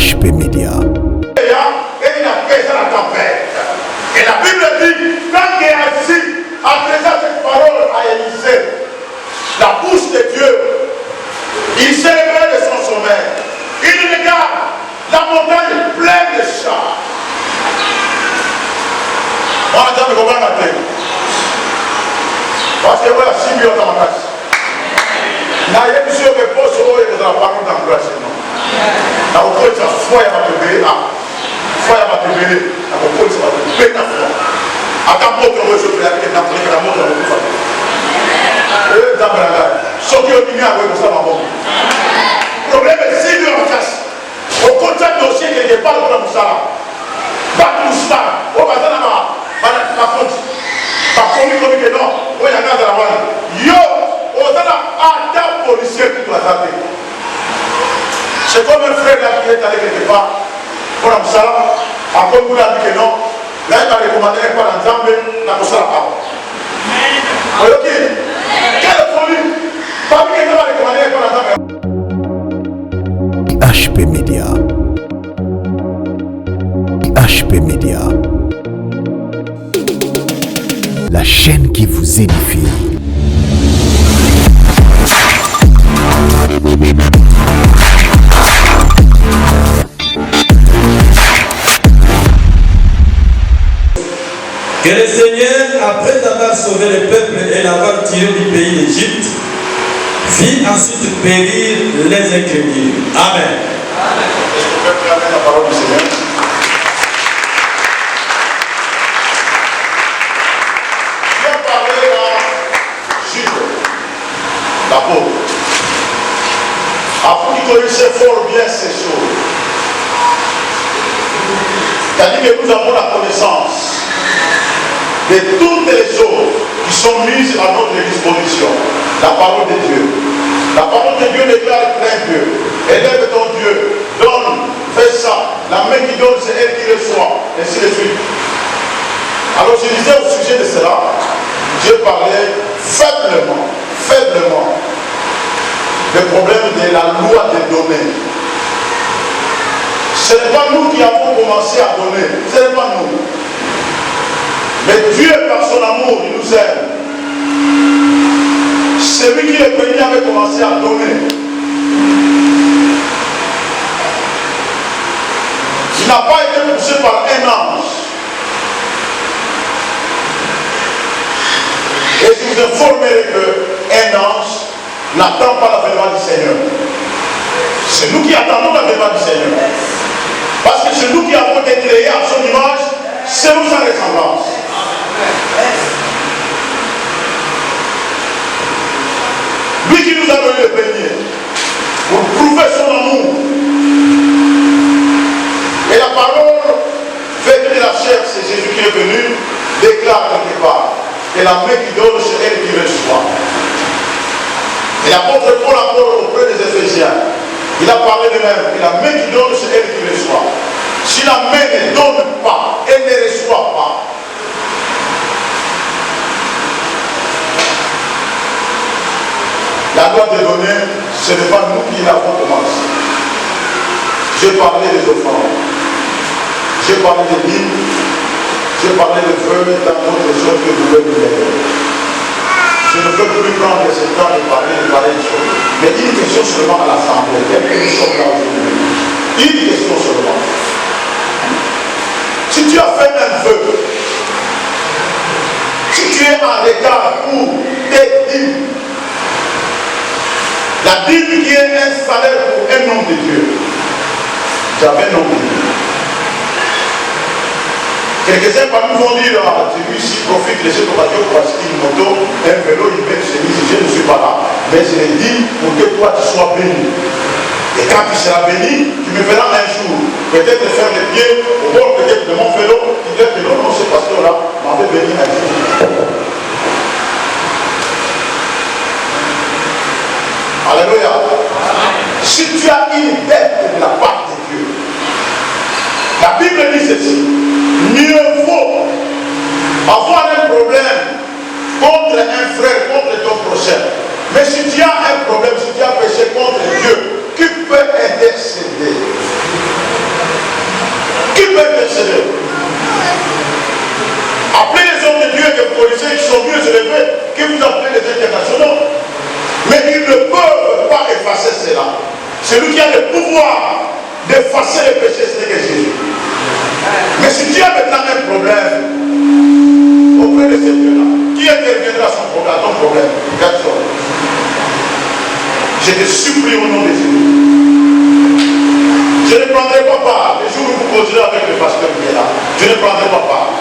HP Media. Et la paix à la tempête. Et la Bible dit, quand Géasi adressa cette parole à Élisée, la bouche de Dieu, il s'est réveillé de son sommeil. Il regarde la montagne pleine de chars. On a dit que comment on a. Parce que voilà, si bien dans ma place. Na yebi si o ke po so o ye za pa ko dan place no. Na o ko tsa fo ya ba tebe a. Fo ya ba tebe na ko ko tsa ba tebe na fo. Aka mo ko o so pe ya ke na ko ka mo ko ko fa. Da braga. So ki o ni a ko sa ma bo. Problème c'est de la face. O ko tsa dossier que je parle pour la musala. Ba musala. O ba na ma fonte. Ba ko mi que non. O ya na da la wala. Yo Adam policier qui doit s'arrêter. C'est comme un frère là qui est allé quelque part pour un salam. Après vous l'avez dit que non. Là il m'a recommandé par un Zambé dans le salam. Ok. Quelle folie. Pas que il m'a recommandé par un Zambé. HP Media. HP Media. La chaîne qui vous édifie. Que le Seigneur, après avoir sauvé le peuple et l'avoir tiré du pays d'Égypte, fit ensuite périr les incrédules. Amen. Est-ce que vous pouvez proclamer la parole du Seigneur? J'ai parlé à Jude, l'apôtre. Après qu'il connaissait fort bien ces choses. C'est-à-dire que nous avons la connaissance de toutes les choses qui sont mises à notre disposition. La parole de Dieu. La parole de Dieu déclare plein Dieu. Élève ton Dieu. Donne. Fais ça. La main qui donne, c'est elle qui reçoit. Et ainsi de suite. Alors je disais au sujet de cela, je parlais faiblement le problème de la loi des données. Ce n'est pas nous qui avons commencé à donner. Ce n'est pas nous. Mais Dieu, par son amour, il nous aime. Celui qui est venu avait commencé à donner. Il n'a pas été poussé par un ange. Et je vous informerai qu'un ange n'attend pas l'avènement du Seigneur. C'est nous qui attendons l'avènement du Seigneur. Parce que c'est nous qui avons été créés à son image, selon sa ressemblance. Lui qui nous a donné le premier, pour prouver son amour. Et la parole, faite de la chair, c'est Jésus qui est venu, déclare quelque part. Et la main qui donne, c'est elle qui reçoit. Et l'apôtre Paul encore auprès des Éphésiens, il a parlé de même, que la main qui donne, c'est elle qui reçoit. Si la main ne donne pas, elle ne reçoit pas. La loi des données, ce n'est pas nous qui l'avons commencé. J'ai parlé des offrandes. J'ai parlé des livres. J'ai parlé de vœux et tant d'autres choses que vous voulez nous aider. Je ne peux plus prendre ce temps de parler de choses. Mais une question seulement à l'Assemblée. Dès que nous sommes là aujourd'hui. Une question seulement. Si tu as fait un vœu, si tu es en retard pour tes dîmes, la dîme qui est un salaire pour un homme de Dieu, j'avais un homme de Dieu. Quelques-uns parmi nous vont dire, celui-ci profite de cette occasion pour acheter une moto, un vélo, il met ses mises, je ne suis pas là, mais je l'ai dit pour que toi tu sois béni. Et quand tu seras béni, tu me verras un jour, peut-être faire les pieds au bord peut-être de mon vélo, tu dis que non, ce pasteur-là m'avait béni un jour. Alléluia. Si tu as une dette de la part de Dieu, la Bible dit ceci, mieux vaut avoir un problème contre un frère, contre ton prochain. Mais si tu as un problème, si tu as péché contre Dieu, qui peut intercéder? Celui qui a le pouvoir d'effacer les péchés, ce n'est que Jésus. Mais si tu as maintenant un problème auprès de ce Dieu-là, qui interviendra à ton problème? Personne. Je te supplie au nom de Jésus. Je ne prendrai pas part. Les jours où vous causerez avec le pasteur qui est là, je ne prendrai pas part.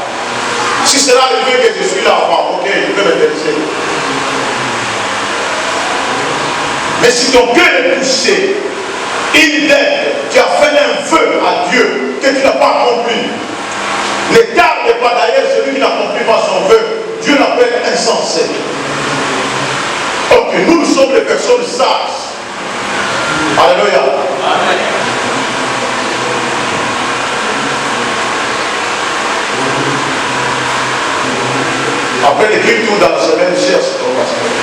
Si cela arrivé que je suis là avant, ok, je peux m'intéresser. Mais si ton cœur est touché, une dette, tu as fait un vœu à Dieu que tu n'as pas accompli. Ne tarde pas d'ailleurs, celui qui n'accomplit pas son vœu, Dieu l'appelle insensé. Donc nous sommes des personnes sages. Alléluia. Amen. Après l'écriture dans la semaine, cherche ton pasteur.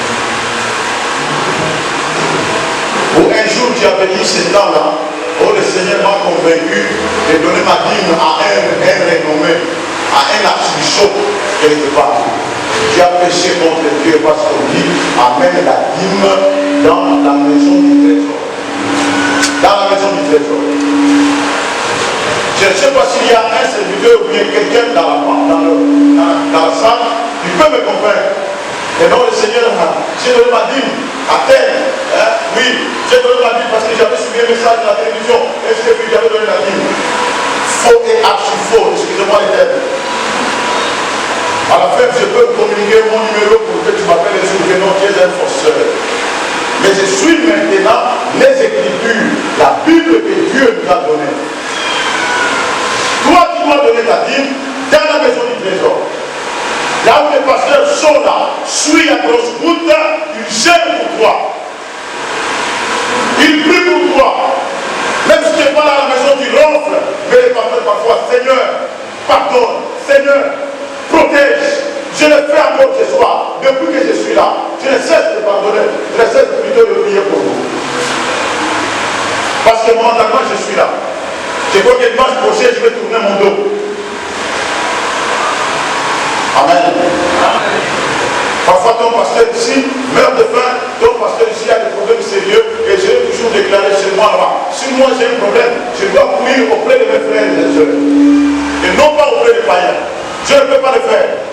Où un jour tu as béni ce temps-là, oh le Seigneur m'a convaincu de donner ma dîme à un renommé, à un archbishop quelque part. Tu as péché contre Dieu parce qu'on dit amène la dîme dans la maison du trésor. Dans la maison du trésor. Je ne sais pas s'il y a un serviteur ou bien quelqu'un dans la salle qui peut me convaincre. Et non, le Seigneur j'ai donné ma dîme à terre. Oui, j'ai donné ma dîme parce que j'avais suivi un message de la télévision et j'avais donné la dîme. Faux et archi-faux, excusez-moi les termes. À la fin, je peux vous communiquer mon numéro pour que tu m'appelles et que non, tu es un forceur. Mais je suis maintenant les Écritures, la Bible que Dieu nous a donnée. Toi, tu dois donner ta dîme dans la maison du trésor. Là où les pasteurs sont là, suivent la grosse route, ils gênent pour toi. Ils prient pour toi. Même si tu n'es pas là à la maison, tu ronfles. Mais les pasteurs parfois, Seigneur, pardonne, Seigneur, protège. Je le fais encore ce soir. Depuis que je suis là, je ne cesse de pardonner. Je ne cesse plutôt de prier pour vous. Parce que momentanément, je suis là. Je crois que dimanche prochain, je vais tourner mon dos. Amen. Parfois, ton pasteur ici meurt de faim. Ton pasteur ici a des problèmes sérieux. Et je vais toujours déclarer chez moi là-bas. Si moi j'ai un problème, je dois courir auprès de mes frères et mes soeurs. Et non pas auprès des païens. Je ne peux pas le faire.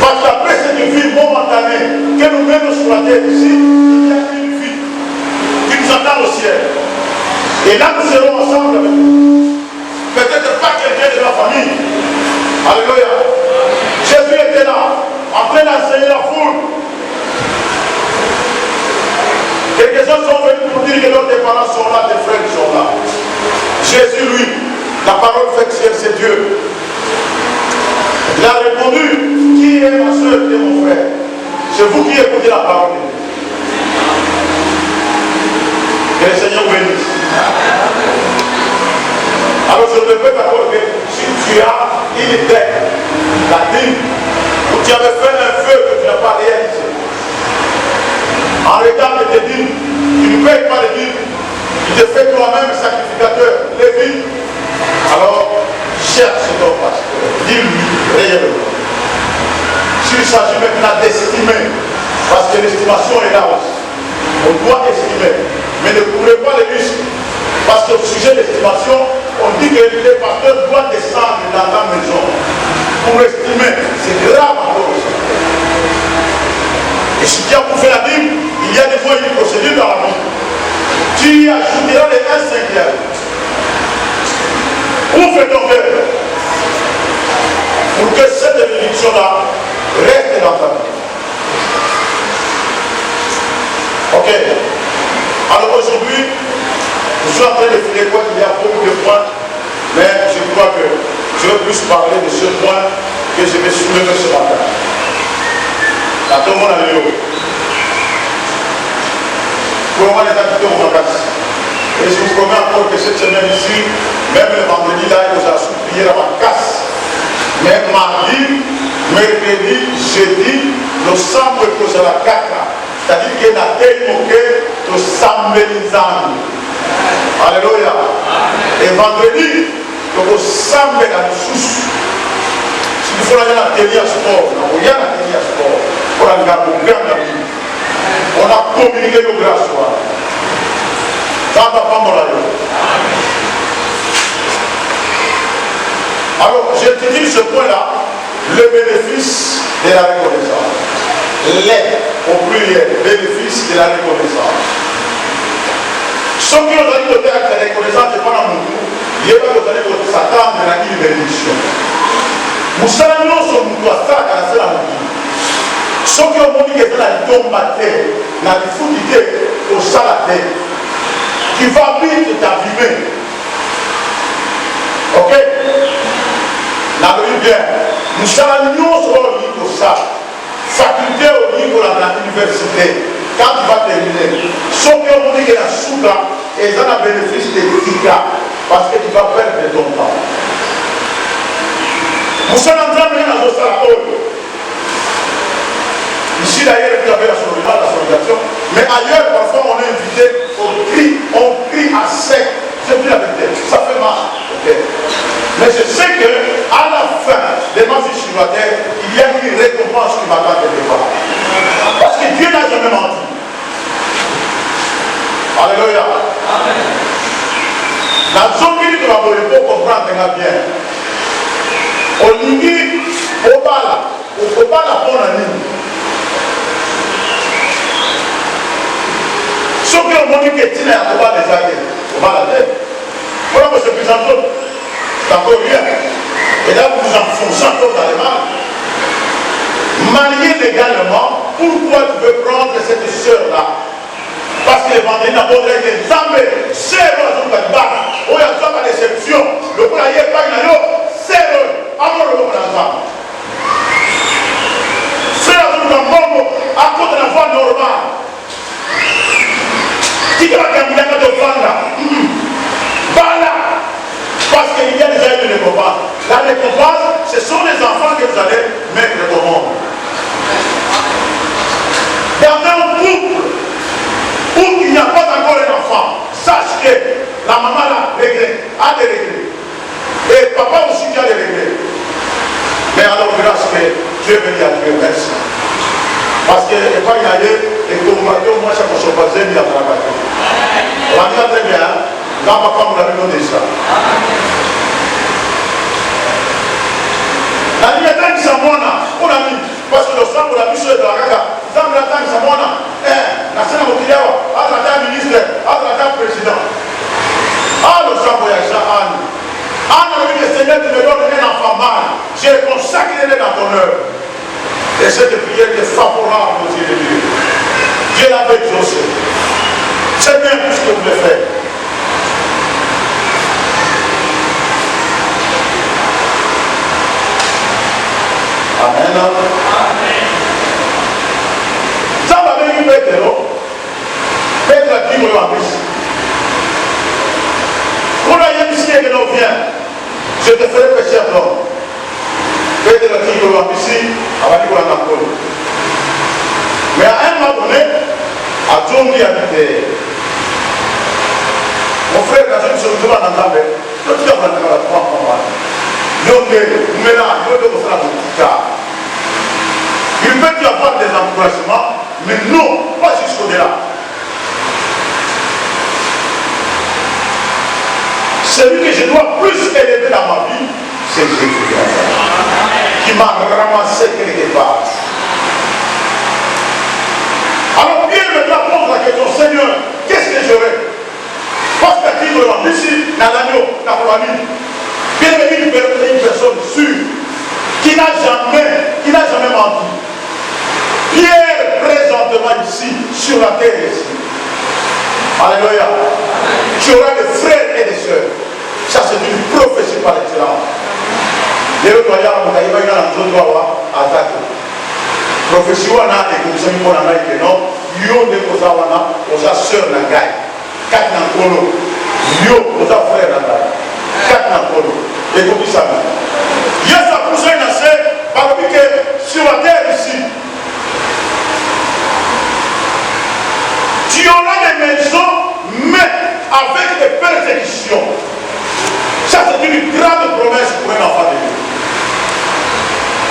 Parce qu'après cette vie momentanée que nous menons sur la terre ici, il y a une vie qui nous attend au ciel. Et là, nous serons ensemble avec vous. Peut-être pas quelqu'un de la famille. Alléluia. Jésus était là, en train d'enseigner la foule. Quelques-uns sont venus pour dire que tes parents sont là, tes frères sont là. Jésus, lui, la parole fait que c'est Dieu. Il a répondu, qui est ma soeur, qui est mon frère? C'est vous qui écoutez la parole de Dieu. Que le Seigneur vous bénisse. Alors je ne peux t'accorder, si tu as une dette, la dîme, où tu avais fait un feu que tu n'as pas réalisé, en regard de tes dîmes, tu ne payes pas les dîmes, tu te fais toi-même sacrificateur, Lévi. Alors, cherche ton pasteur, dis-lui réellement. S'il s'agit maintenant d'estimer, parce que l'estimation est là aussi, on doit estimer, mais ne courez pas les risques, parce qu'au sujet d'estimation, on dit que les pasteurs doivent descendre dans la maison pour estimer, c'est grave encore. Et si tu as bouffé la Bible, il y a des fois une procédure dans la Bible. Tu y ajouteras les 1/5. Ouvre ton cœur pour que cette bénédiction-là reste dans ta vie. Ok. Alors aujourd'hui, je suis en train de filer quoi, il y a beaucoup de points, mais je crois que je vais plus parler de ce point que je vais soulever ce matin. Dans tout le monde, alléluia. Pour moi, les habitants en vacances. Et je vous promets encore que cette semaine ici, même le vendredi là, il nous a supplié la vacances. Mais mardi, mercredi, jeudi, nous sommes posés à la caca. C'est-à-dire qu'il y a des moquets de Sambelizan. Alléluia. Et vendredi, nous sommes dans le sous. Si nous faisons un atelier à sport, nous avons un atelier à sport. On a un grand ami. On a communiqué nos grâces. Alors, je te dis ce point-là, le bénéfice de la reconnaissance. Les, au pluriel, bénéfice de la reconnaissance. Ce qui nous a dit de faire la reconnaissance, c'est pas dans mon tour, il n'y a pas de s'attendre à une bénédiction. Nous savons que nous doit faire la séance. Ce qui ont dit que c'est la tombe à terre, la difficulté au salaté, qui va vite t'abîmer. Ok? La bien. Nous savons que ça, faculté au niveau de l'université, quand tu vas terminer, ce qui ont dit que la souka est un bénéfice de l'ICA, parce que tu vas perdre ton temps. Nous sommes en train de venir à Mosala. Ici d'ailleurs, vous avez la sonorisation, mais ailleurs, parfois, on est invité, on crie à sec. C'est plus la vérité, ça fait mal. Okay. Mais je sais qu'à la fin de ma vie sur la terre, il y a une récompense qui m'attend quelque part. Parce que Dieu n'a jamais menti. Alléluia. La zone qui doit vous comprendre bien. Au limite, au bas la bonne année. Ce qui ont dit que tu n'as pas des années, on va la tête. Voilà, moi, c'est plus en tout. C'est encore rien. Et là, vous enfoncez encore dans les mains. Marier légalement, pourquoi tu veux prendre cette sœur-là? Parce que les vendredis n'a pas été jamais. C'est l'oiseau de Bana. Oh, il y a pas de déception. Le poulailler, pas une année. C'est le. Amour le bon. C'est l'oiseau de Bana. À cause de la voie normale. Qui va gagner de Bana? Bana. Parce qu'il y a déjà eu une récompense. La récompense, ce sont les enfants que vous allez mettre au monde. Dans un couple où il n'y a pas encore un enfant, sache que la maman a des regrets. Et papa aussi a des regrets. Mais alors, grâce que Dieu est venu à Dieu, merci. Parce que il n'y a pas y aller et que vous m'avez au moins ça pour se passer, il y a travaillé. On va dire très bien, là, papa, vous l'avez donné ça. La ligne est qui s'amona, on a mis, parce que le sang, on l'a mis sur la caca. Dans la tête, qui s'amona, la scène au Kilawa, à la tête ministre, à la tête président. Ah, le sang, voyage, Anne. Anne a dit, Seigneur, tu me donnes un enfant mal. J'ai consacré dans ton œuvre. Et cette prière est favorable aux yeux de Dieu. Dieu l'avait exaucé. C'est bien tout ce que vous voulez faire. Amen. Ça va venir Pétro. Pétro a dit, moi, quand il y a un signe que l'on vient, je te ferai pécher à l'homme. Pétro a dit, moi, ici, à la Ligue de. Mais à un moment donné, à Djongi habité. Mon frère, quand je me suis retrouvé en Antambe, je me suis retrouvé en Antambe. Donc, maintenant, il faut que vous fassiez un petit cas. Il peut y avoir des encouragements, mais non, pas jusqu'au-delà. Celui que je dois plus élever dans ma vie, c'est Jésus qui m'a ramassé quelque part. Alors Pierre me pose la question, Seigneur, qu'est-ce que j'aurai? Parce que tu me ici, dans l'agneau, dans la famille. Pierre est une personne sûre, qui n'a jamais menti. Pierre, présentement ici, sur la terre ici. Alléluia. Tu auras des frères et des sœurs. Ça, c'est une prophétie par excellence. Les autres, il y a un attaque. Prophétie, on a des conseils pour la main que non. Yo de Kosawana, Osa sœur na gaï. Quatre na kolo. Yo, Osa frère na gaï. Quatre na kolo. Et comme ça, il y a sa cousin nassé, parce que sur la terre ici, tu auras des maisons, mais avec des persécutions. Ça, c'est une grande promesse pour un enfant de Dieu.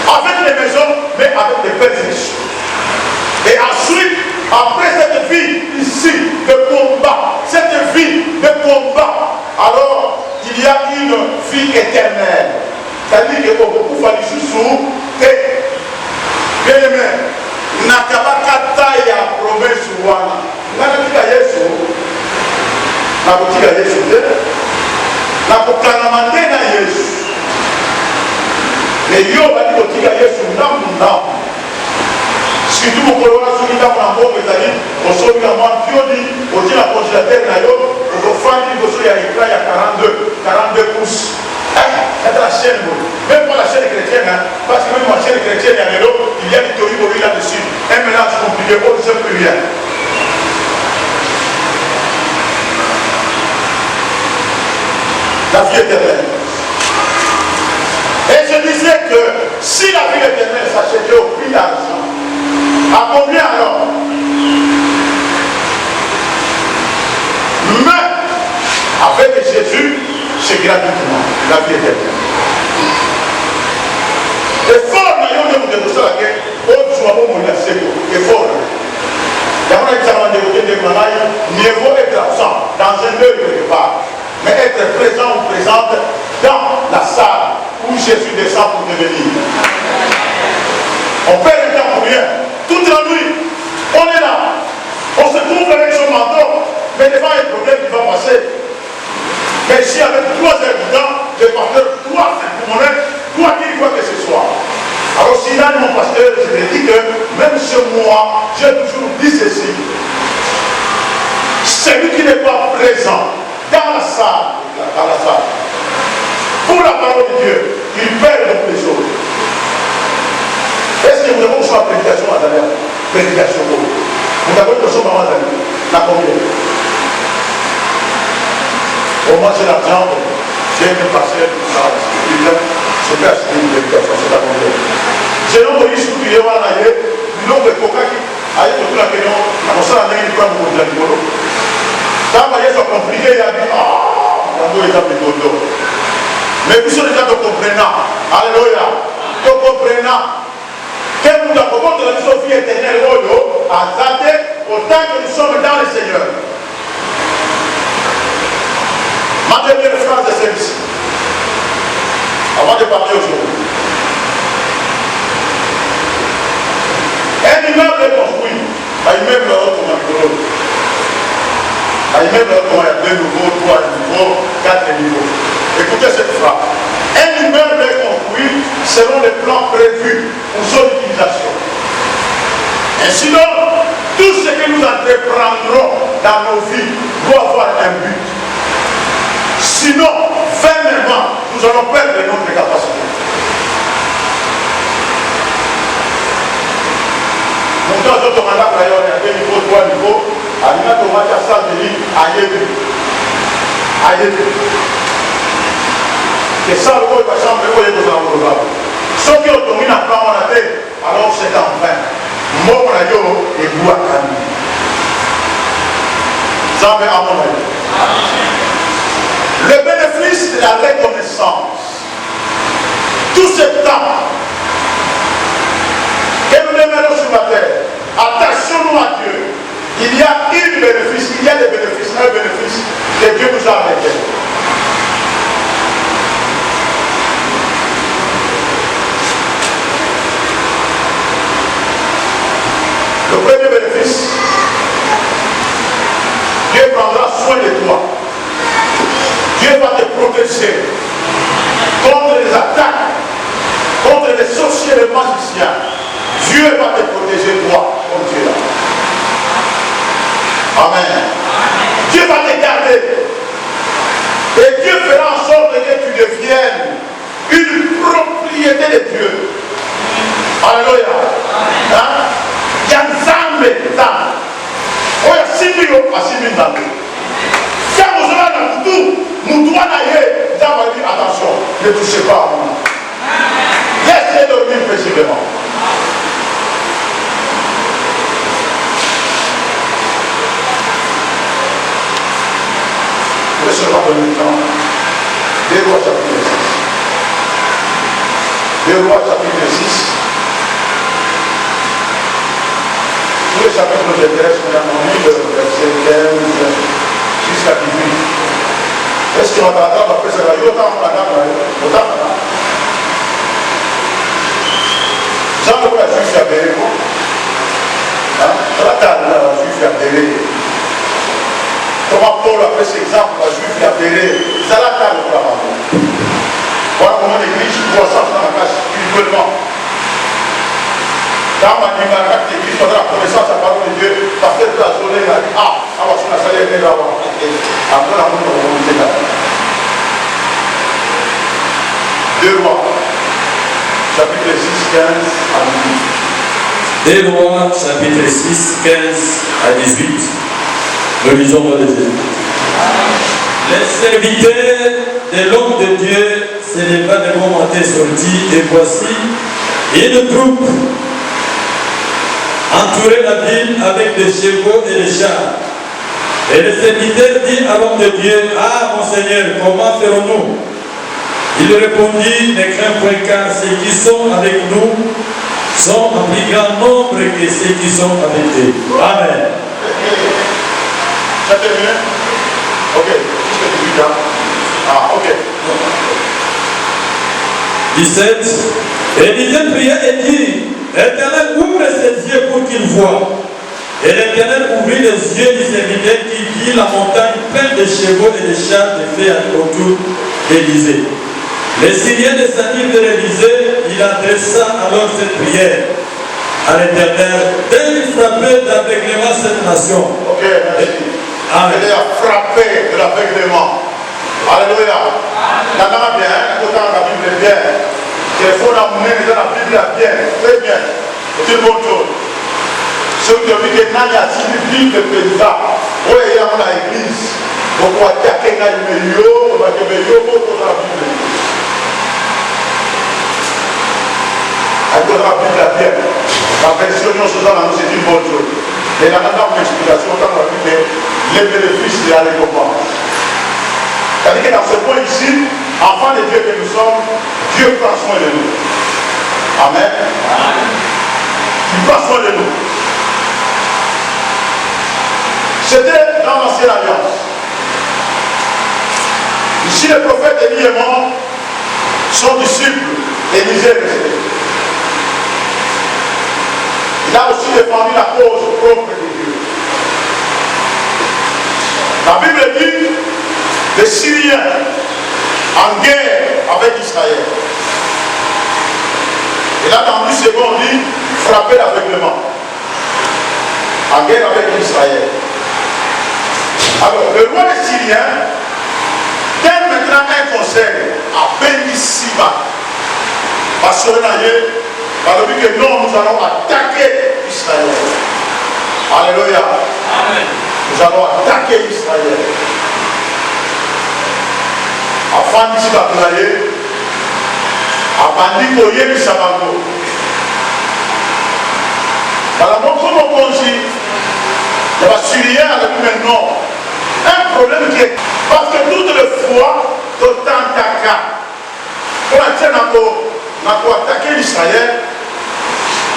Avec des maisons, mais avec des persécutions. Et ensuite, après cette vie ici de combat, cette vie alors il y a une vie éternelle. C'est-à-dire que beaucoup fallait juste et bien aimé, nakabakata ya promesse wana. Nakatika Yesu, nakotika Yesu te, nakokangamande na Yesu. Mais yo bali kotika Yesu ndamu. Surtout mokolo wana soki ntango na mbongo ezali osomi na mwa pioni otie na congélateur na yo okofandi liboso ya écran ya 42 pouces. C'est la chaîne, même pas la chaîne chrétienne, hein, parce que même la chaîne chrétienne, il y a des théories là-dessus. Un mélange compliqué, on ne sait plus rien. La vie éternelle. Et je disais que si la vie éternelle s'achetait au prix d'argent, à combien alors? Mais avec Jésus, c'est gratuitement la vie éternelle. Et fort, il y a un de ça qui est au-dessus de mon asséco. Et fort. Il y a un examen de côté de Manaï, mieux vaut être absent dans un lieu quelque part, mais être présent ou présente dans la salle où Jésus descend pour devenir. On perd le temps pour rien. Toute la nuit, on est là. On se trouve avec son manteau, mais devant un problème qui va passer. Mais ici, avec 3 heures du temps, le pasteur doit s'accumuler, doit dire quoi que ce soit. Alors, si là, mon pasteur, je me dis que même chez moi, j'ai toujours dit ceci. Celui qui n'est pas présent dans la salle, pour la parole de Dieu, il perd donc les choses. Est-ce que nous avons besoin de prédication à Daniel? Prédication. Nous avons besoin de Daniel. La combien? Au moins, j'ai l'argent, j'ai une parcelle, je peux acheter une prédication, c'est la combien. J'ai un moyen de tuer un aïe, l'homme de coca qui a été tout la question, on s'en a dit quoi pour le boulot. Ça va être compliqué, il a dit, ah, on doit être un peu de. Mais vous êtes déjà comprenant. Alléluia. Comprenant. Que nous avons contre la vie éternelle, à Zate, autant que nous sommes dans le Seigneur. Ma dernière phrase est celle-ci. Avant de parler aujourd'hui. Un immeuble est construit. Un immeuble comme un bureau. Un immeuble comme il y a 2 niveaux, 3 niveaux, 4 niveaux. Écoutez cette phrase. Un immeuble est construit selon les plans prévus pour son utilisation. Ainsi donc, tout ce que nous entreprendrons dans nos vies doit avoir un but. Sinon, fermement, nous allons perdre notre capacité. Donc, dans notre mandat, il y a 2 niveaux, 3 niveaux. À l'image de Matia Sandeli, et ça, le rôle de la chambre, il est dans le programme. Ceux qui ont tombé dans le plan, on a fait, alors c'est en vain. Mon radio et bois calme. Ça va à mon avis. Le bénéfice de la reconnaissance, tout ce temps que nous demeurons sur la terre, attachons-nous à Dieu. Il y a un bénéfice que Dieu nous a arrêté. Le premier bénéfice, Dieu prendra soin de toi. Dieu va te protéger contre les attaques, contre les sorciers et les magiciens. Dieu va te protéger toi, comme Dieu là. Amen. Dieu va te garder. Et Dieu fera en sorte que tu deviennes une propriété de Dieu. Alléluia. Hein? Yanzambe tam. Oya similo asimil nabe. Quand vous aurez dans tout naye, Zamba dit attention, ne touchez pas à moi. Laissez dormir paisiblement. Laissez-moi donner le temps. 2 Rois chapitre 6. 2 Rois chapitre 6. Tous les chapitres nous intéressent, nous avons mis le verset 15 jusqu'à 18. Est-ce que votre attente après ça va y autant de temps? Jean le juif a béré. La table, la juif a béré. Comment Paul après cet exemple, la juif a béré. Ça la table pour la maman. Voilà comment l'église doit s'entrer dans la place spirituellement. Dans ma numéro d'église, pendant la connaissance de la parole de Dieu, parce que la journée, il a dit, ah, on va se la salir là-bas. Après la moule, on va monter là. 2 Rois, chapitre 6, 15 à 18. 2 Rois, chapitre 6, 15 à 18. Nous lisons le deuxième. Les serviteurs de l'homme de Dieu s'éleva devant matin sorti, et voici une troupe entourait la ville avec des chevaux et des chars. Et le serviteur dit à l'homme de Dieu, ah mon Seigneur, comment ferons-nous? Il répondit, ne crains point, car ceux qui sont avec nous sont en plus grand nombre que ceux qui sont avec eux. Amen. Ça termine? Ok, jusqu'à 18 ans. Ah, ok. 17. Et Élisée pria et dit, Éternel, ouvre ses yeux pour qu'il voie. Et l'Éternel ouvrit les yeux du serviteur qui vit la montagne pleine de chevaux et de chars de feu autour d'Élisée. Les Syriens descendirent de l'Élysée, il adressa alors cette prière à l'Éternel. Dès qu'il frappait d'aveuglement cette nation. Ok, merci. Amen. Il a frappé de l'aveuglement. Alléluia. Il y en a bien, autant la Bible est bien. Il faut l'amener dans la Bible bien, très bien. C'est une bonne chose. Ceux qui ont dit que n'a pas de Bible de président, oui, il y a l'église. Donc on va attaquer le milieu, on va dire milieu pour la Bible. Alors la Bible est bien. La version non seulement c'est une bonne chose. Mais dans une explication, dans la Bible, les bénéfices de la récompense. C'est-à-dire que dans ce point ici, enfants de Dieu que nous sommes, Dieu prend soin de nous. Amen. Il prend soin de nous. C'était dans l'ancienne alliance. Ici, le prophète Élie est mort, son disciple Élisée est resté. Il a aussi défendu la cause propre de Dieu. La Bible dit les Syriens en guerre avec Israël. Et là, dans 10 secondes, on dit frapper l'aveuglement. En guerre avec Israël. Alors, le roi des Syriens donne maintenant un conseil à Béni-Siba. Parce que non, nous allons attaquer Israël. Alléluia. Amen. Nous allons attaquer Israël. Afin d'ici d'Abdoulaye, Abandi Koye Bisabango. Voilà, comment on dit, il y a un Syrien avec maintenant un problème qui est. Parce que toutes les fois, d'autant d'attaques, on a tient encore attaquer Israël,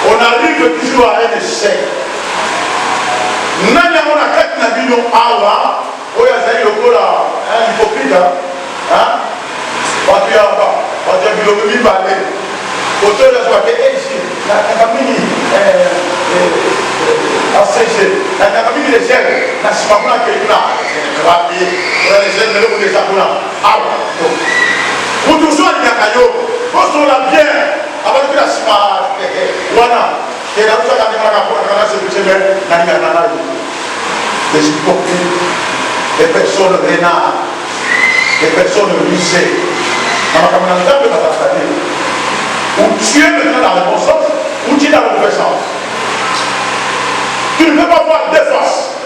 on arrive toujours à un échec. Nous avons la carte de la Bible Awa, où il y a un hypocrite. Parce qu'il y a un Bible balé. Autour de la soirée, la famille ACG, la famille des jeunes, la Simamuna qui est là, les jeunes de l'État. Pour toujours, il y a un caillot. Postons la bien avant que la Sima Wana et la route à la des hypocrites, des personnes rénales, des personnes rusées. Ou tu es maintenant la reconnaissance, ou tu es la reconnaissance. Tu ne peux pas voir deux faces.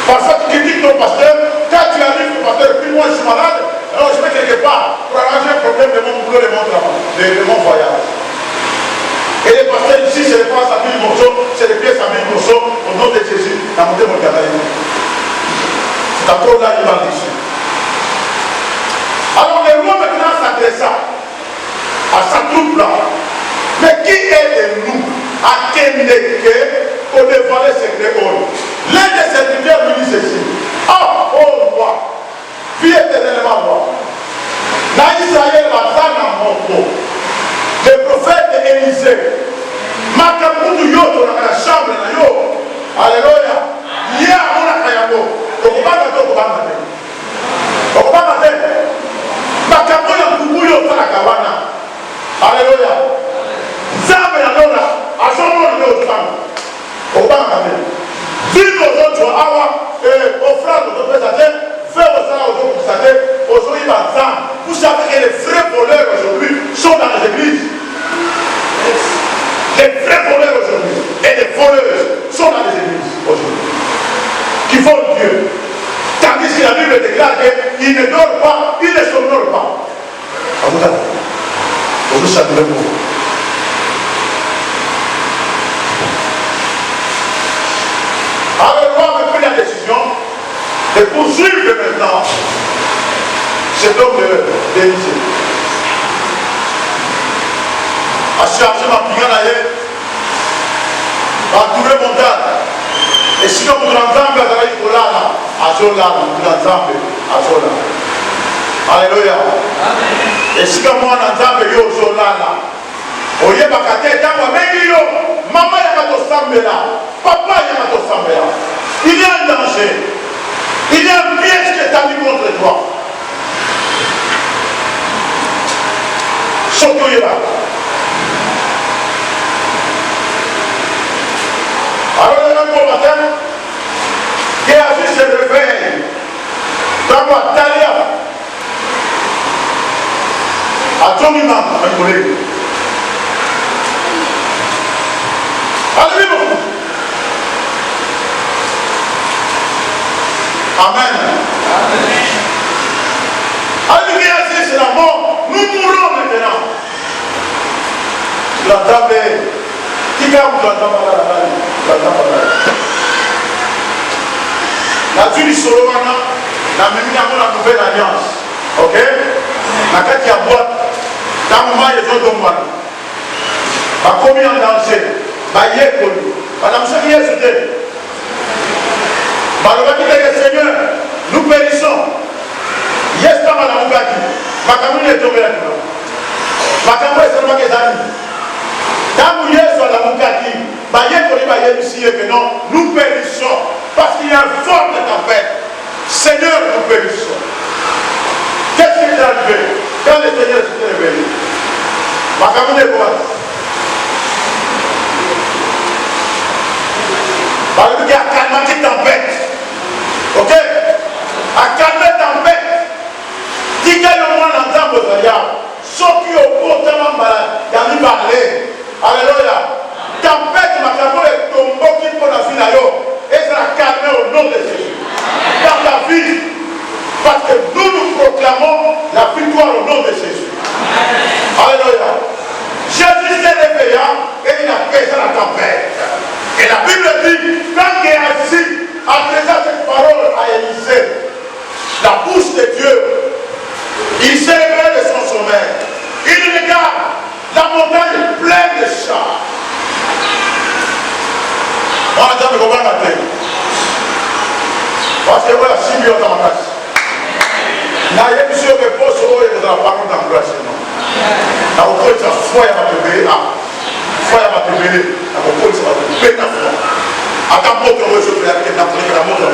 Parfois tu critiques ton pasteur, quand tu arrives au pasteur, puis moi je suis malade, alors je vais quelque part pour arranger un problème de mon boulot, de mon voyage. Et les pasteurs ici, c'est les phrases à 1000 morceaux, c'est les pièces à 1000 morceaux, au nom de Jésus, dans mon démon de c'est encore là, il va dessus. Alors le roi maintenant s'adressa à sa troupe là. Mais qui est de nous à Kendeke pour dévoiler secret? L'un des serviteurs lui dit ceci. Oh roi, éléments droits. Dans Israël, le prophète Élisée, Makamutu Yoto dans la chambre, alléluia, il y a un akayango, alléluia. Zambe na lona, asomo na lona sana. Obama kabisa. Vivre aux autres, offrande aux autres, faire au salaire aux autres, aujourd'hui, vous savez que les vrais voleurs aujourd'hui sont dans les églises. Les vrais voleurs aujourd'hui et les voleuses sont dans les églises aujourd'hui. Qui volent Dieu. Tandis que la Bible déclare qu'il ne dort pas, il ne somnole pas. Vous savez le mot. Alors, le roi a pris la décision de poursuivre maintenant cet homme d'Élysée. A cherché ma prière d'ailleurs, a trouvé mon date. Et sinon, vous l'entendez, vous allez là, à Zola, vous l'entendez, à Zola. Alléluia. Et si comme moi, on entend yo Zola, oye bakate, tango mengi yo, maman yaka to sambela, papa yaka to sambela. Il y a un danger. Il y a un piège qui est mis contre toi. Sotoyera. Alors le bon matin, Géasi se réveille. Dans ma talia. À Tomima, un collègue. Alléluia. Amen. Alléluia, c'est la mort. Nous mourrons maintenant. La table est. Qui garde la table? La Julie Solomana, la même la nouvelle alliance. Ok? La Katia boîte, dans le moment, ils ont donc mal. Commis en danger. Madame Seigneur, c'était. Seigneur, nous périssons. Yes, pas mal à Mougaki. Ma commune est tombée là-dedans. Ma commune est seulement des amis. Quand vous êtes sur la Mougaki, que non, nous périssons. Parce qu'il y a une forte tempête. Seigneur, nous périssons. Qu'est-ce qui est arrivé? Quand le Seigneur s'est réveillé, ma commune est quoi? Parce qu'il y a calmé cette tempête. Ok? À calmer tempête. Dis qu'il y a au moins l'entendre aux ailleurs. Ceux qui ont pourtant malade, il y a mis parler. Alléluia. Tempête, ma caméra est tombée qui pour la vie là-haut. Et ça a calmé au nom de Jésus. Dans ta vie. Parce que nous proclamons la victoire au nom de Jésus. Alléluia. Jésus s'est réveillé et il a fait la tempête. Et la Bible dit, quand Géasi adressa cette parole à Élisée, la bouche de Dieu, il s'est réveillé de son sommeil. Il regarde la montagne pleine de chars. On a déjà me comprendre la tête. Parce que voilà, si bien dans ma place. N'a rien que sur mes postes, il y a la parole d'emploi chez nous. N'a aucun de sa foi à ma télé. Foi à ma télé. N'a aucun de sa télé. À ta moto, je vais faire la moto.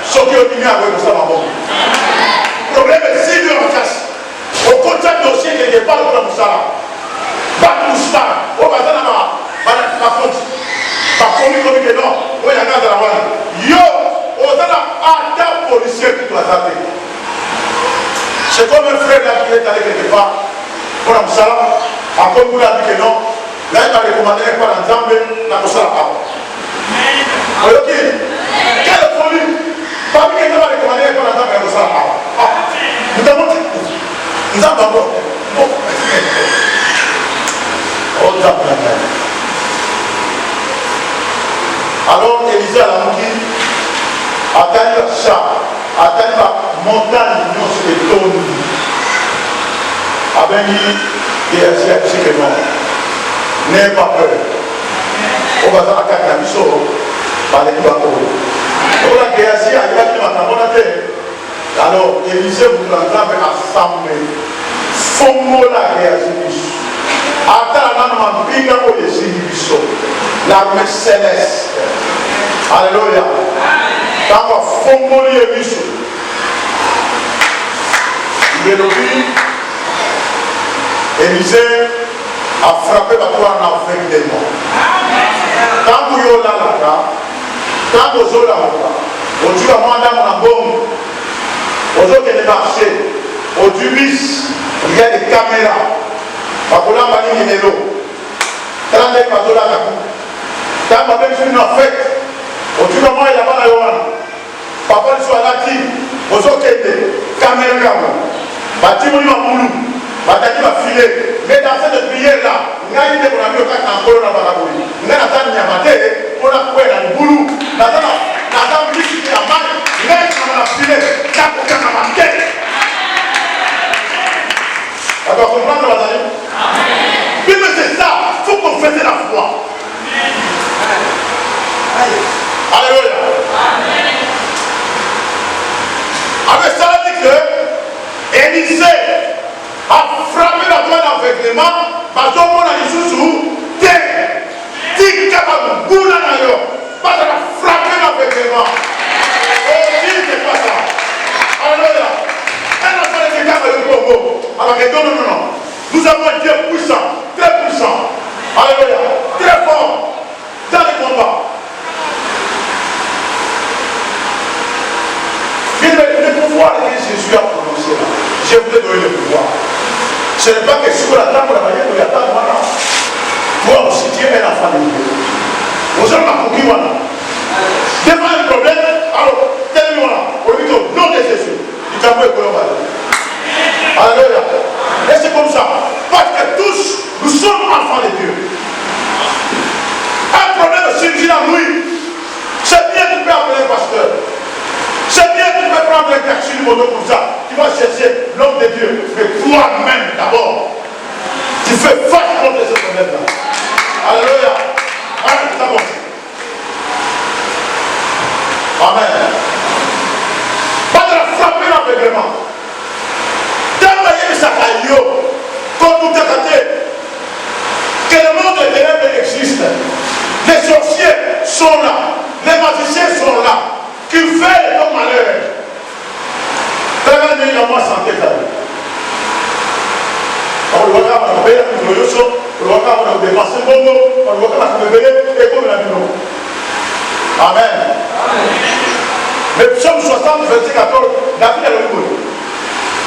Ce qui est venu avec ça, ma bonne. Le problème est si dur en face. Au côté de dossier, il n'y a pas de problème ça. Pas tout ça. Au bazar, ma faute. Pas commis comme que non. Oui, il y a un gars de la voie. Yo, on a un policier qui doit s'arrêter. C'est comme un frère là qui est allé quelque part. Pour la moussala, encore vous l'avez dit que non. Là, il va recommander par l'ensemble la moussala. Ok. Quelle folie. Parmi les gens va recommander par l'ensemble la moussala. Nous avons dit. Nous avons dit. Oh, alors, Élisée a la mouki, atteint le chat, atteint la montagne, nous sommes les tonnes. Abeni, Géasi a dit que non. N'ayez pas peur. On va dans la carte à Bissot, par les Bateaux. Donc, Géasi a dit que alors Élisée vous entend assemblée. Fongo la réagissent. Attends, l'armée céleste. Alléluia. Quand Fongo les bichos. Élisée a frappé par toi en aveuglement. Quand vous êtes là, quand vous êtes là, vous dites à moi, mon bon, vous êtes marché, au Dubis, il y a des caméras. Quand vous avez des vélos, quand vous avez des quand vous avez une fête, vous dites à moi, il y a pas de Yohan. Papa, il soit là, vous êtes des caméras. Bati moni mamoulou, bataki va filer. Mais dans cette prière-là, il y a une des bonnes choses qui ont encore dans la bouille. Il y a un nyamate, on a coupé dans le boulot. Dans la musique qui a mal, il y a un filet, il y a un nyamate. Ça doit comprendre la bataille. Oui, mais c'est ça, il faut qu'on fasse la foi. Alléluia. Avec ça, on dit que Élisée a frappé la toile d'aveuglement parce qu'on a dit sous terre. Dit capable de bouler d'ailleurs. Parce qu'elle a frappé l'aveuglement. Oh, dit c'est pas ça. Alléluia. Elle n'a pas été capable de Congo. Alors que non. Nous avons un Dieu puissant, très puissant. Alléluia. Très fort dans les combats. Le pouvoir que Jésus a prononcé là, je voulais donner le pouvoir. Ce n'est pas que sur la table, la manière dont il y a tant de maintenant. Toi aussi, tu es un enfant de Dieu. Vous avez ma coquille, voilà. Devant un problème, alors, tellement, on lui dit au nom de Jésus, il t'a envoyé pour Alléluia. Et c'est comme ça. Parce que tous, nous sommes enfants de Dieu. Un problème surgit en lui. C'est bien que tu peux appeler un pasteur. C'est bien que tu peux prendre un taxi du moto comme ça. Tu vas chercher l'homme de Dieu. Mais toi-même d'abord, tu fais face contre ce problème-là. Alléluia. Amen. C'est bon. Amen. Pas de la frapper l'aveuglement. D'envoyer sa caillou, comme tout est raté. Que le monde des ténèbres existe. Les sorciers sont là. Les magiciens sont là. Qui fait ton malheur. Regardez la moi santé. On voit qu'on a payé le yoso, on voit qu'on a dépassé le bongo, on voit qu'on a payé et comme la bino. Amen. Mais psaume 60, verset 14, David a le mot.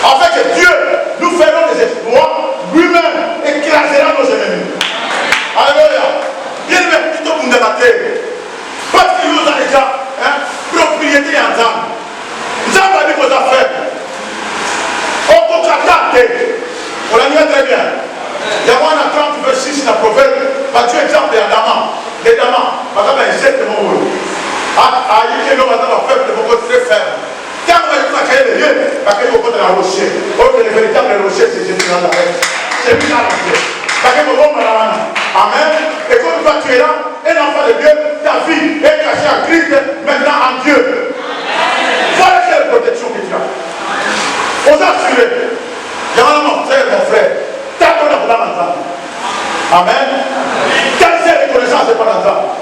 Afin que Dieu nous ferons des exploits, lui-même écrasera nos ennemis. Alléluia. Bien aimé, plutôt pour nous débattre. Parce qu'il nous a déjà propriété en âme. Nous avons dit vos affaires. On peut traiter. On l'a dit très bien. Il y a un 30 verset 6 dans le prophète. Dieu exemple des Adama. Les Adama. Parce qu'il y a un certain moment. Il y a un faible de beaucoup très faible. Quand on a créé les lieux, parce qu'il y a beaucoup de la rocher. Or que le véritable rocher, c'est Jésus dans la règle. C'est lui dans la règle. Parce que vous amen. Et quand tu es là, un enfant de Dieu, ta vie est cachée en Christ, maintenant en Dieu. Voilà quelle protection que tu as. On a assuré. Il y a un mon frère, tant qu'on n'a pas l'entendre. Amen. Quelle c'est la reconnaissance de pas l'entendre?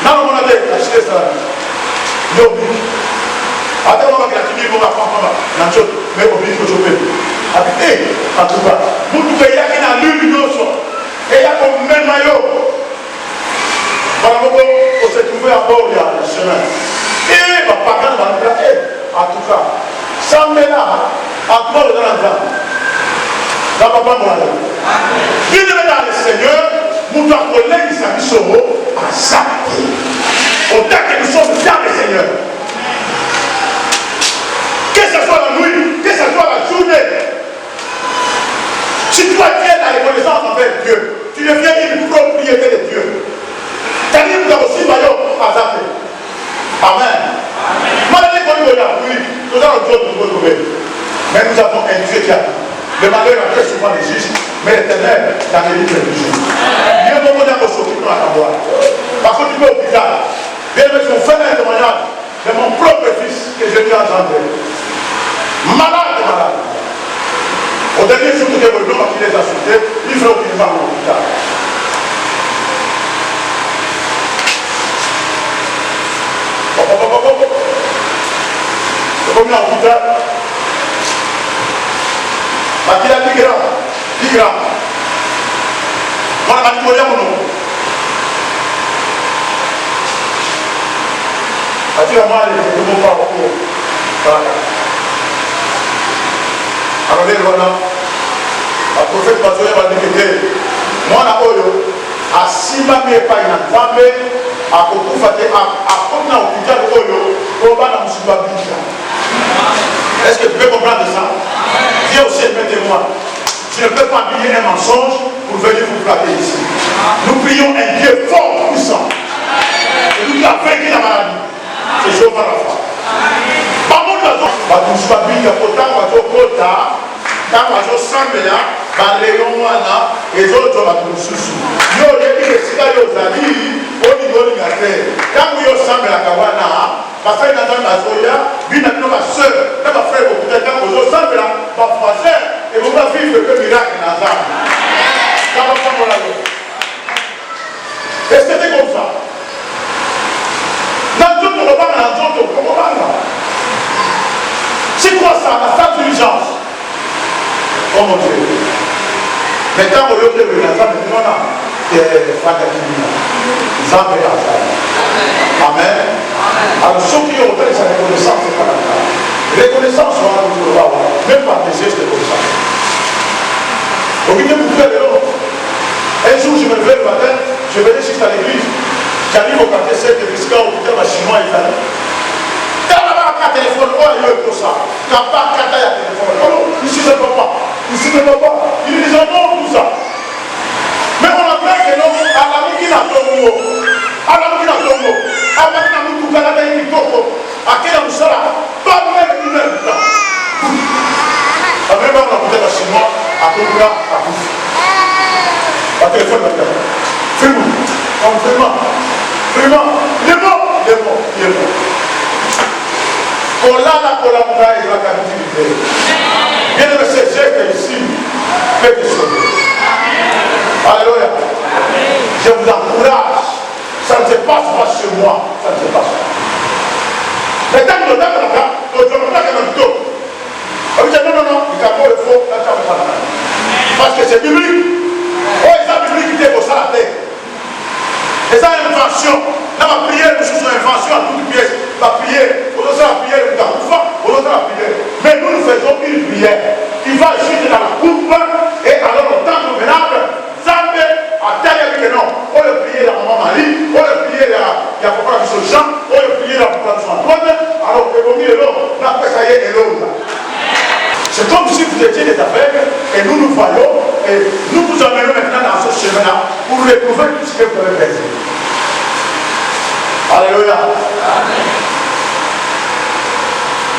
Non, on a dit, achetez ça. Yo, attends, on va gratuiter, on va prendre la chose, mais on dit que je peux. En tout cas, vous pouvez y aller dans l'une et il y a comme même maillot. Voilà pourquoi on s'est trouvé à bord, il y a le chemin. Et ma parole va nous dire, en tout cas, sans ménage, en tout cas, le grand dans papa mon ami. Bien aimé dans le Seigneur, nous devons connaître sa mission à ça. Autant que nous sommes dans le Seigneur. Que ce soit la nuit, que ce soit la journée. Si toi tu es dans la reconnaissance envers Dieu, tu deviens une propriété de Dieu. C'est-à-dire que nous avons aussi maillot à zapper. Amen. Malgré qu'on nous regarde, oui, nous avons Dieu pour nous trouver. Mais nous avons un Dieu qui a tout. Le malheur a très souvent les justes, mais l'éternel dans les livres du jour. Dieu m'a donné un ressources qui nous a. Par contre, tu peux au hôpital. Bien, mais tu me fais un témoignage de mon propre il a engendré. Malade. Au dernier jour, tout est venu, qui les a sautés, il faut qu'il va à l'hôpital. C'est comme à l'hôpital. Il a 10 grammes. On a dit qu'on non. Ati la mali ni mo pa ko baraka alors les voilà le prophète Bazoya va dire que mwana oyo asima mi epai na Nzambe akokufa te akoti na hôpital oyo po bana musuba bisha. Est-ce que tu peux comprendre ça? Dieu aussi est témoin. Je ne peux pas habiller un mensonge pour venir vous flatter ici. Nous prions un Dieu fort, puissant. C'est lui qui a vaincu la maladie. C'est Jéhovah Rapha. Par contre, il y a autant de kota, tant de sambela, baleyon wana, et autres de susu. Yo yebi le sika yo zali, oni doni ngate. Quand yo sambela kawana, parce que dans la zoya, bina bino ma sœur, na ma frère au peut-être quand yo sambela, ma frère, et vous va vivre le miracle dans ça. Quand on s'en va là. Est-ce que c'est comme ça? C'est quoi ça? La salle d'urgence. Oh mon Dieu. Maintenant, au lieu de venir à Amen. Alors, ceux qui ont fait sa reconnaissance, c'est pas la cas. Reconnaissance, on va vous voir, même par des gestes comme ça. Au milieu de vous faire un jour, je me levais le matin, je venais juste à l'église. J'arrive au quartier 7 de Visca, au putain, ma chinois et italien. Téléphone, oh, il y a eu ça. Quand pas, quand il y a téléphone, oh, ici ne va pas. Ici ne va pas. Ils disent non, tout ça. Mais on a peur que non, à la mi qui n'a pas de mot. À la mi qui n'a pas de mot. À la mi qui n'a pas de mot. À la mi qui n'a pas de mot. À quel âge ça là? Pas de même, une heure de temps. À même on a peut-être un chinois, à Koura, à Kouf. À téléphone, maintenant. Fais-moi. Vraiment. Vraiment. Il est bon. Il est bon. Il est bon. Kolana kolamuna et la captivité. Bien aimé, c'est Dieu qui est ici peut te sauver. Alléluia. Je vous encourage. Ça ne se passe pas chez moi. Ça ne se passe pas. Mais tant que l'on non, il faut le faux. Parce que c'est biblique. Oh, ils ont biblique qui est pour ça la terre. Et ça, invention. Là, ma prière, nous sommes une invention à toute pièce. La prière, on doit la prière, on doit la prière. Mais nous faisons une prière qui va juste dans la coupe et alors le temps convenable, Zambé, à tel que non. On le prier la maman Marie, on le prier la papa de Jean, on le prier la papa de Antoine. Alors, on peut venir là, on a fait ça y est, et l'autre. C'est comme si vous étiez des aveugles et nous nous voyons et nous vous amenons maintenant dans ce chemin-là pour retrouver tout ce que vous avez fait. Alléluia.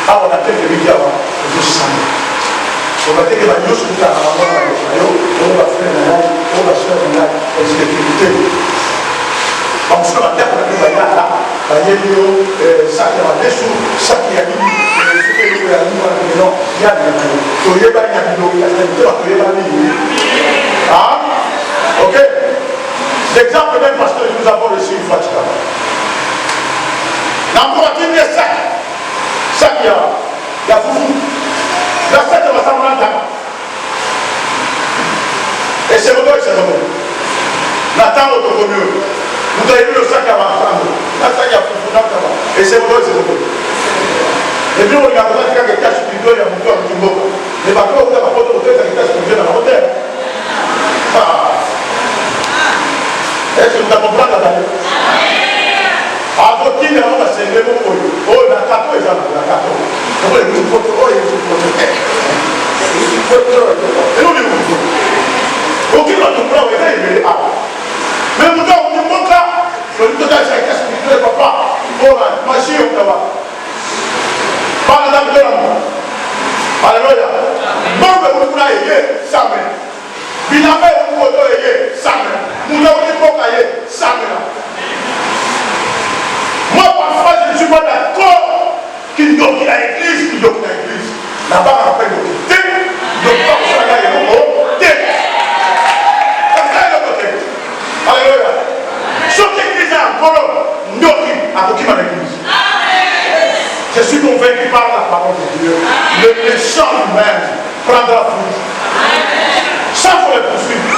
Ah, on a quelques médias, je sens. On va dire que nous sommes là, on va faire une sécurité. Donc, ce matin, on a dit, il y a là, ça qui a des sous, ça qui a dit, ah, ok. L'exemple d'un pasteur que nous avons reçu une fois. Encore à dire sac. Sac, il y a foufou. La sac va s'en rendre. Et c'est le c'est le Nathan autoconnu. Vous avez vu le sac avant. La sac, il y a foufou. Et c'est le c'est le et puis on regarde quelqu'un qui cache plutôt, il y a beaucoup de monde. Mais par contre, vous avez pas de hôtel, ça qui cache plutôt dans la hôtel. Est-ce que vous avez compris la dame? Ah, votre qui est là, c'est le même mot. Oh, la cato est là, la cato. Oh, il y a une photo, oh, il y a une photo. Une photo. Et nous, nous, aucun va tout prendre, il est là. Mais vous avez un monde là, le total, ça cache plutôt, papa. Oh, là, machine, on va. Alléluia. Bombe vous ayez, ça me. Biname vous ayez, ça me. Vous n'avez pas ayé, ça me. Moi, parfois, je ne suis pas d'accord Je suis convaincu par la parole de Dieu. Le méchant lui-même prendra fruit. Ça, il faut le poursuivre.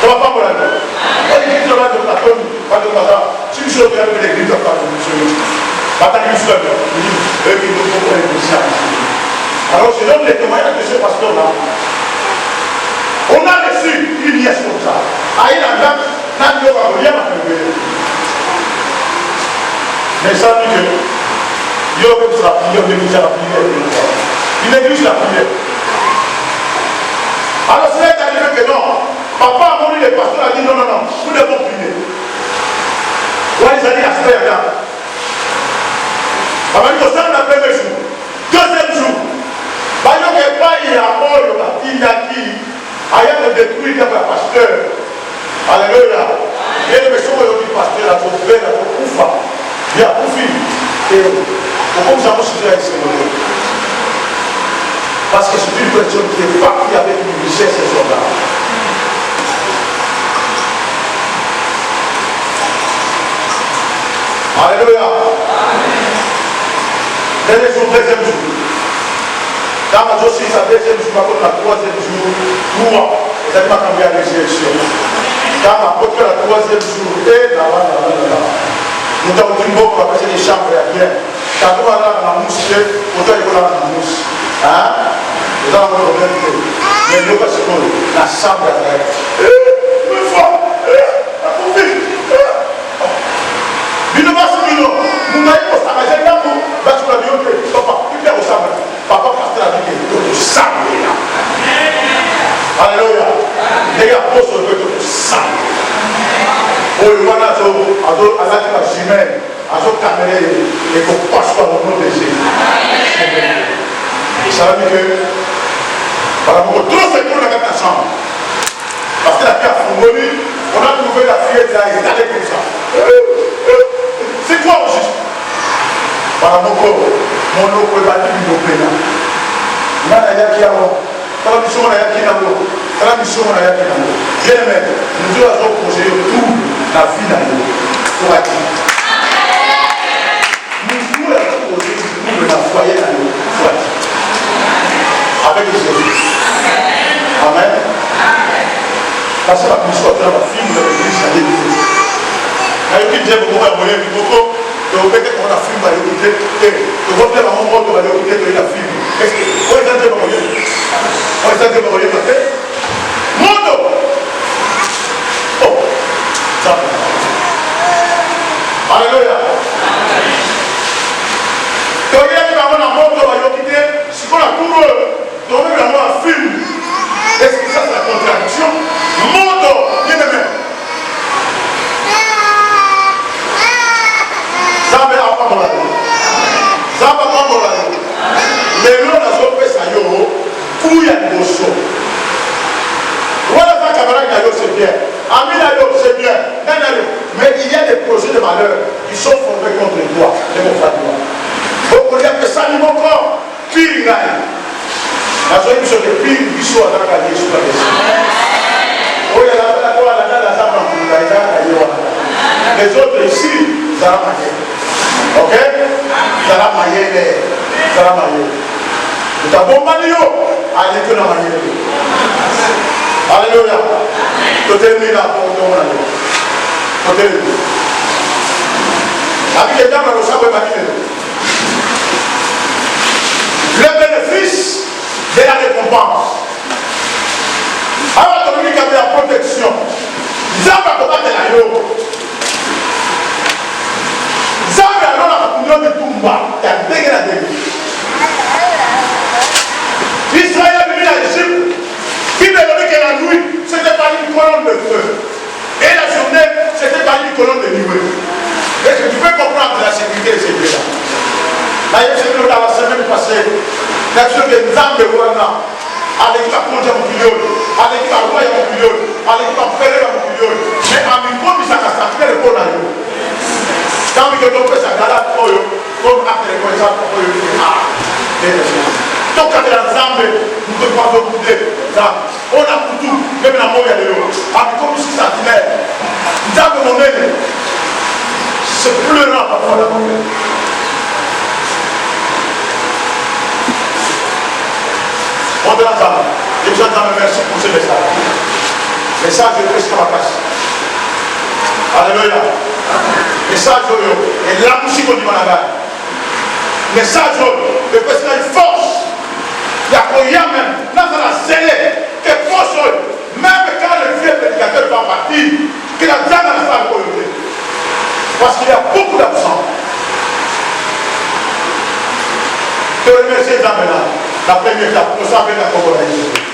Ça ne va pas me la dire. On dit que de Platon, pas de Platon. Si je veux faire l'église, on va pas de monsieur. Bataille du fleuve. Eux qui nous font les musiciens. Alors, je donne les témoignages de ce pasteur-là. On a reçu une liesse comme ça. Aïe, la dame, n'a pas rien à faire. Mais ça dit que il y a comme ça, il y a l'église à la prière. Il néglige la prière. Alors c'est là qu'il a dit que non. Papa a mori, le pasteur a dit non, non, non, nous devons prier. Ouais, ils ont dit à ce là. Papa dit que ça, on a premier jour. Deuxième jour. Bah, il n'y a pas, il y a mort, il y a qui a de détruire le pasteur. Alléluia. Et le méchant, il a dit pasteur, il a trouvé, il a trouvé, oufa. Il y a tout fini. Et comme ça, moi, je suis là ici. Parce que c'est une personne qui est partie avec une richesse et son âme. Alléluia. Dernier jour, deuxième jour. Dans ma journée, c'est le deuxième jour, contre la troisième jour, moi, vous allez m'accompagner à la résurrection. Dans ma contre la troisième jour, et là. Nous avons dit bon pour passer les chambres à bien. Quand on va là dans la mousse, on doit aller là dans la mousse. Hein? Nous allons avoir le problème. Mais nous, parce que la chambre à bien. Une fois, la conflit. Nous ne passons plus non. Nous n'avons pas ça. J'ai là pour. Là, tu l'as dit, ok, papa, tu viens au sable. Papa, pasteur a dit que tu sable là. Alléluia. Les gars, pose le peu de sable. Oh, il y a un jumelle, un autre caméra, et qu'on passe par le nom de Jésus. Ça veut dire que, par rapport au trop c'est pour la chambre. Parce que la fille a fourgonné, on a trouvé la fille là, elle est allée comme ça. C'est quoi au juste? Par rapport au mon eau, il va dire qu'il nous plaît là. Il y a qui a l'eau. Dans la mission, on a qui a l'eau. Dans la mission, on a qui a l'eau. Bien aimé, nous avons posé tout. La vie dans nous. Pour acquis. Nous avons posé tout dans le foyer dans nous. Pour acquis. Avec Jésus. Amen. Parce que la mission de la fille de l'église, ça l'église. Quand il dit que vous avez envoyé du coco, que vous mettez qu'on a fille, vous allez écouter, que vous avez un moment où vous allez écouter que la fille. Est-ce que vous êtes en train de m'envoyer? Vous êtes en train de m'envoyer peut-être? Mondo! Oh! Alléluia. Donc il y a qui va avoir un monde qui va quitter ce qu'on a tout donc il va avoir un film. Est-ce que ça c'est la contradiction? Monde, bien aimé. Ça va pas mon ami. Ça va pas mon ami. Mais nous on a fait ça yo. Où il y a des choses. Voilà ta camarade d'ailleurs c'est bien. Ami d'ailleurs c'est bien. Mais il y a des projets de malheur qui sont formés contre toi, de mon frère. Donc on dit que ça n'y va encore. Pire gagne. La joie qui sont des pires qui sont dans la vie sur la question. Oh, il y a les autres ici, ça va mailler. Ok? Ça va mailler. Ça va mailler. Tu as bon manio. Allez, tu n'as maillé. Alléluia. Tu termines là pour ton manio. Le bénéfice de la récompense. Alors, tu as la protection. Zamba combattre la yo. Zamba alors la couleur de Tumba. Tu as dégradé. Israël a venu à l'Égypte. Qui m'a donné que la nuit, c'était pas une colonne de feu. Et la journée, c'était pas une colonne de nuée. Est-ce que tu peux comprendre la sécurité de ces deux-là? D'ailleurs, c'est dans la semaine passée, l'action de Nzambe Wana, avec la Ponja Mokilion, avec la Roya Mokilion, avec la Pereira Mokilion, mais à Miko, il s'est cassé le bon à eux. Quand il y a un peu ça, comme après les connaissances, donc quand il y a Nzambe, nous ne pouvons pas écouter. On a pour tout, même la mort, il y a des lots. Avec comme si ça tenait. Nzambe mon aîné, c'est pleurant parfois la mort. Je vous remercie pour ce message. Message de Christ Kamakas. Alléluia. Message de et la musique du Managa. Message de Christ une force. Il y a rien même. Là, ça l'a scellé. Que force, même quand le vieux prédicateur va partir, qu'il a déjà dans la communauté. Parce qu'il y a beaucoup d'absents. Je te remercie maintenant. La première étape, nous savons la communauté.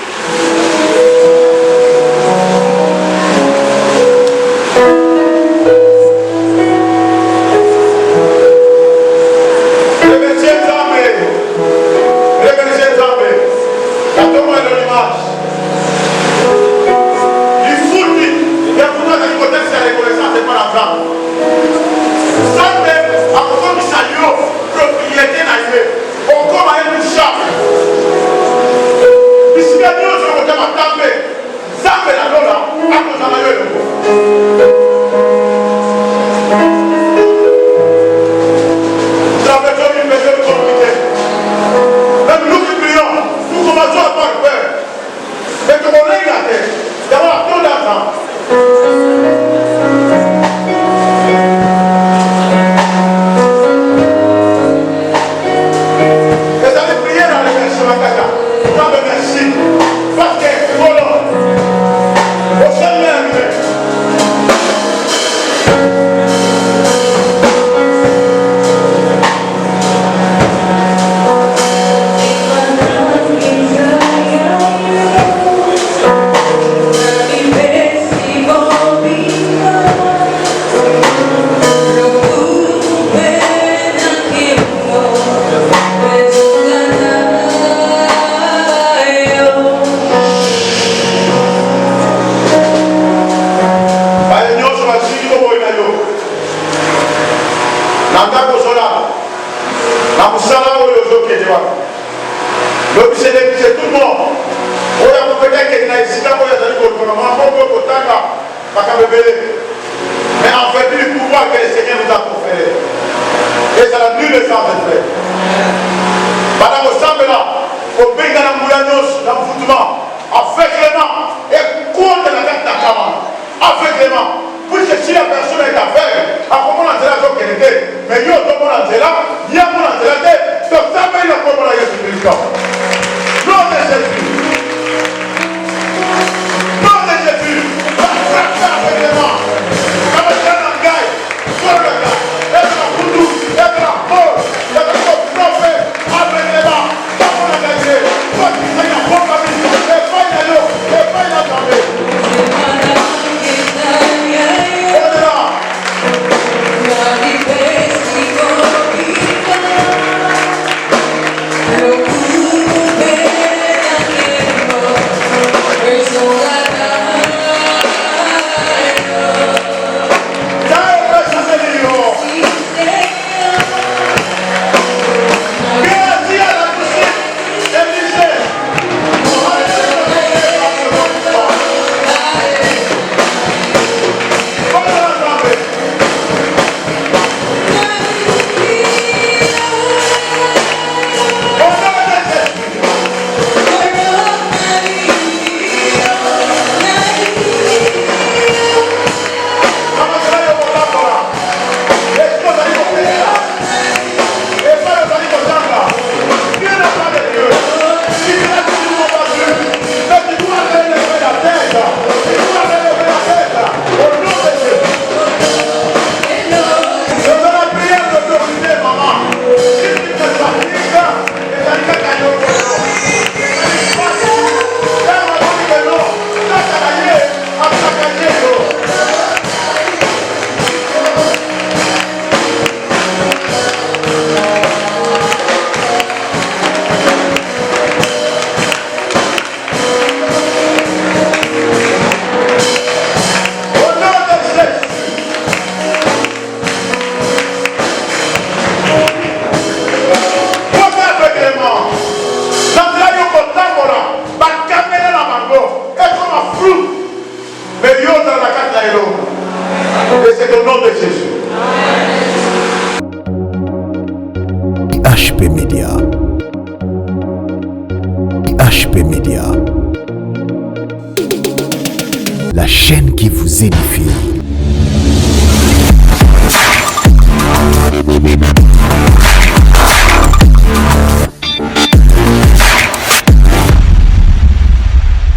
Mais en fait, le pouvoir que le Seigneur nous a conféré. Et ça n'a nul de sens de faire. Madame Osambela, au Bengana Moulanos, dans le foutement, aveuglément, et contre la carte d'Akama, aveuglément. Puisque si la personne est aveugle, à comment on entendra donc qu'elle était, mais il y a tout le monde entendra, il y a tout le monde entendra, donc ça va y a comment la Jésus-Christ. Nom de Jésus. Nom de Jésus. Aveuglément. Et c'est au nom de Jésus. HP Media. HP Media. La chaîne qui vous édifie.